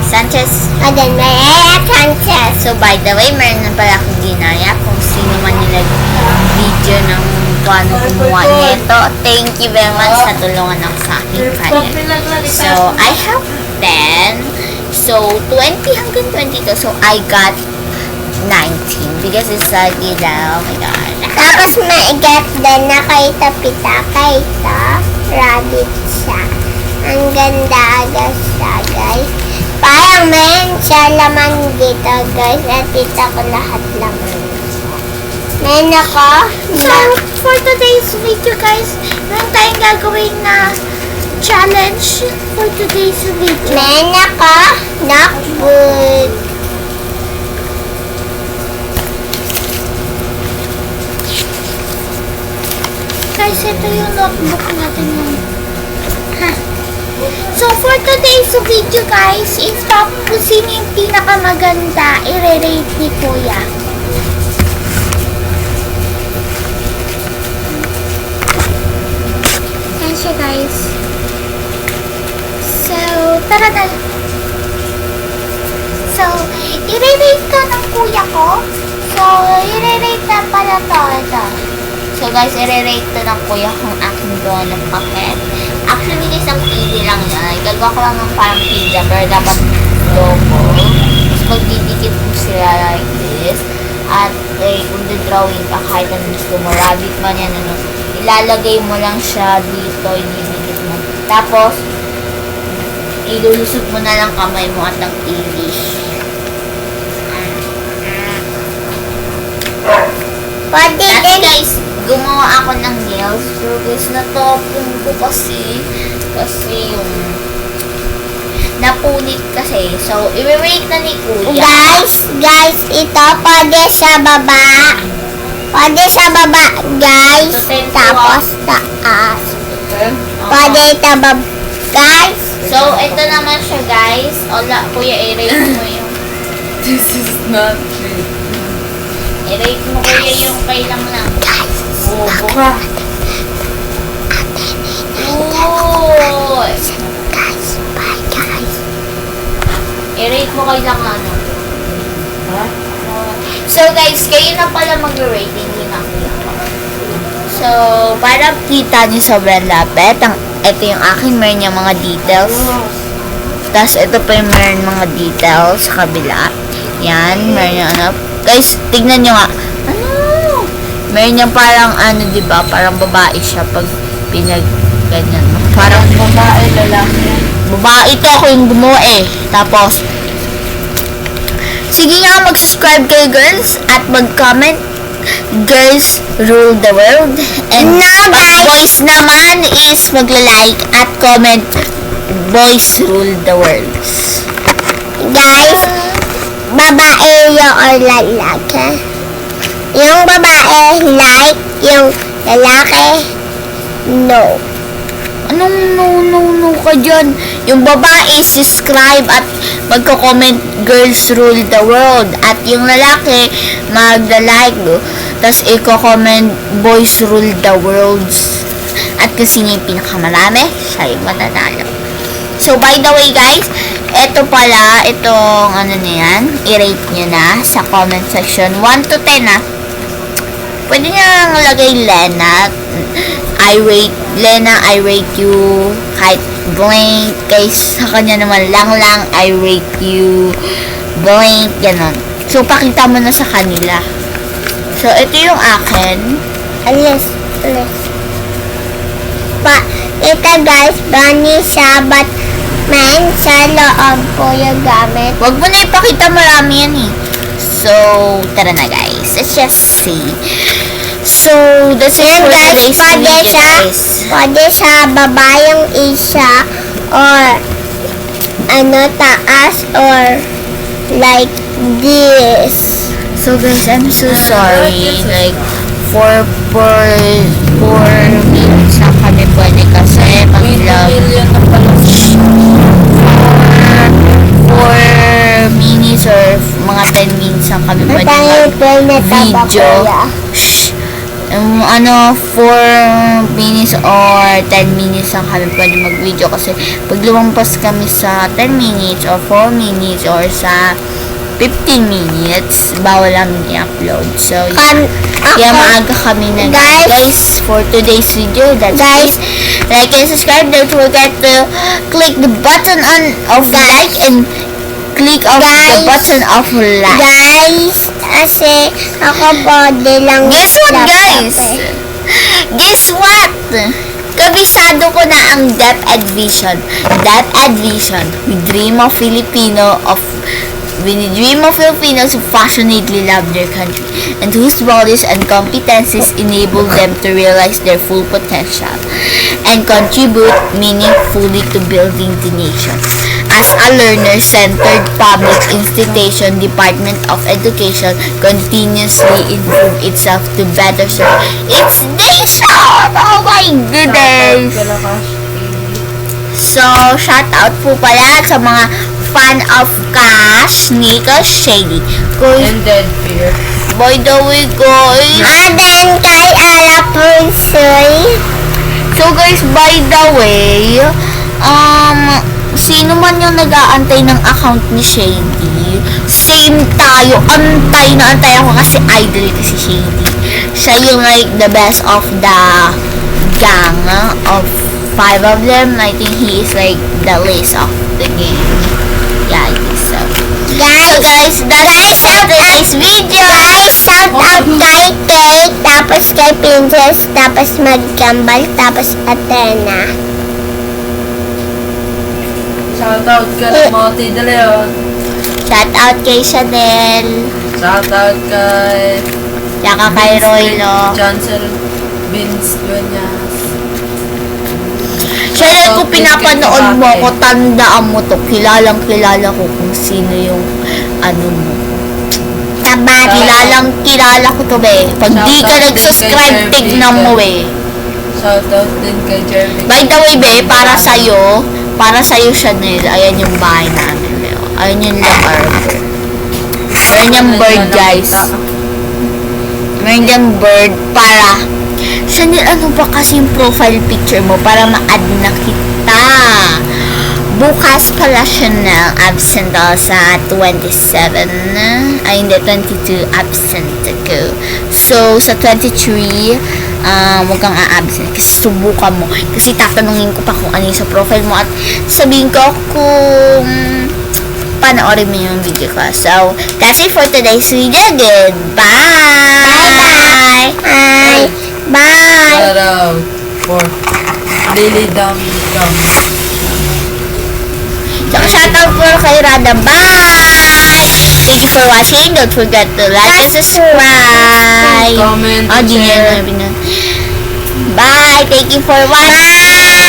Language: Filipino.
Sanchez. Aden Maria Sanchez. So, by the way, meron na pala akong ginaya kung sino man yung nag-video ng paano gumawa nito. Thank you very much sa tulungan ako sa aking channel. So, I have 10. So, 20 hanggang 22. So, I got 19 because it's a oh my god. Tapos maigat din na kay Tapita kaysa rabbit siya. Ang ganda agad siya, guys. Parang may siya laman dito, guys. At dito ko lahat laman. Meron ako. So, for today's video, guys, meron tayong gagawin na challenge for today's video. Meron ako. Notebook. Guys, ito yung notebook natin yung... So, for today's video, guys, is kung sino yung pinakamaganda, i-rate ni Kuya. Yan siya, guys. So, tara na. So, i-rate to ng kuya ko. So, i-rate na pala to. Ito. So, guys, i-rate to ng kuya kong aking gawa ng paket. Actually, isang TV lang yan. Gagawa ko lang ng parang pizza, pero dapat logo. Tapos, magdidikit mo sila like this. At, kung drawing ka, kahit anong gusto mo, rabbit man yan, ano, ilalagay mo lang siya dito, ididikit mo. Tapos, ilulusot mo na lang kamay mo at ang TV. Pwede Dati din. guys, gumawa ako ng nails. Pero guys, natapon ko kasi yung napunit kasi. So, i-rate na ni Kuya. Guys, ito pwede sa baba. Pwede sa baba, guys. Tapos taas. Pwede sa baba, guys. So, ito naman siya guys. Ola, Kuya, i-rate mo yung... This is not true. I-rate mo Kuya yung kailang lang. Oh, buka. Uy! Guys, bye guys. I-rate mo kailang ano. Ha? So guys, kayo na pala mag-rate, hindi na Kuya. So, para kita niyo sobrang lapit, ito yung akin, meron yung mga details. Tapos, ito pa yung meron mga details sa kabila. Yan, meron yung ano. Guys, tignan nyo nga. Ano? Meron yung parang ano, diba? Parang babae siya pag ganyan. Parang Babae, lalaki. babae ito, ako yung gumawa eh. Tapos, sige nga, mag-subscribe kayo girls at mag-comment. Girls rule the world. And No, pag boys naman is magla-like at comment. Boys rule the world. Guys, babae yung or lalaki. Yung babae, like. Yung lalaki, no. Anong no ka dyan? Yung babae, subscribe at magko-comment girls rule the world. At yung lalaki, magla-like. Tapos i-comment boys rule the world. At kung sino yung pinakamarami, siya yung mananalo. So, by the way guys, ito pala, itong ano na yan, i-rate nyo na sa comment section. 1 to 10 ah. Pwede nyo lang lagay Lena. I rate you. Kahit blank. Guys, sa kanya naman lang, I rate you. Blank, ganon. So, pakita mo na sa kanila. So, ito yung akin. Alis. Ito guys, bunny siya, but man, sa loob ko yung gamit. Wag mo na ipakita, marami yan eh. So, tara na guys. Let's just see. So, that's it Yan for guys, today's video guys. pwede sa baba yung isa, or ano, taas, or like this. So guys, I'm so sorry. Like, for minutes na kami pwede kasi mag-vlog. Million na pala. 4 minutes or mga 10 minutes na kami pwede Tayo mag-video. na Shh! 4 minutes or 10 minutes lang kami pwede mag-video kasi pag lumampas kami sa 10 minutes or 4 minutes or sa 15 minutes, bawal namin i-upload. So, kaya maaga kami na guys for today's video. That's Guys, it. Like and subscribe. Don't forget to click the button of like and click off the button of like. Guys, kasi ako body lang. Guess what, laptop guys? eh. Guess what? Kabisado ko na ang DepEd Vision. DepEd Vision. We dream of Filipinos who passionately love their country and whose values and competencies enable them to realize their full potential and contribute meaningfully to building the nation. As a learner-centered public institution, Department of Education continuously improve itself to better serve its nation. Oh my goodness! So, shout out po pala sa mga fan of Cash, Nika, Shady. And then fear. By the way, guys. Then kay Ala Pursoy. So, guys, by the way, sino man yung nag-aantay ng account ni Shady, same tayo. Antay na antay ako kasi idol kasi Shady. Siya yung like the best of the gang of 5 of them. I think he is like the least of the game. Yeah, I think so. Guys, So, guys, that's it for today's video. guys, shout out kay Kate, tapos kay Princess, tapos Magkambal, tapos Athena. Shoutout ka ng Moti De Leon. Shout out kay Chanel. Shoutout kay Tsaka kay Roylo. Chancel Vince Duenas. Chanel, kung pinapanood mo ako, tandaan mo to. Kilalang kilala ko kung sino yung mo. Tabari. Kilala ko to, be. Pag di ka Shoutout din nag-subscribe, kay tignan mo, be. Shoutout din kay Jeremy. By the way, be, para sa'yo, Chanel, ayan yung bahay namin, be. Ayan yung lugar, be. Ayan yung bird, guys. Ayan yung bird para... Chanel, ano ba kasi yung profile picture mo para ma-add na kita? Bukas pala, Chanel, absent ako sa 27. Ay, hindi, 22 absent ako. So, sa 23, huwag kang a-absent kasi subukan mo. Kasi tatanungin ko pa kung ano yung sa profile mo at sabihin ko kung panoorin mo yung video ko. So, that's it for today's video. Goodbye! Bye. Bye. Shoutout for Lily Dum Dum. So, shoutout po kay Rada. Bye! Thank you for watching. Don't forget to like and subscribe. Comment Oh, and di share. yan. Bye! Thank you for watching.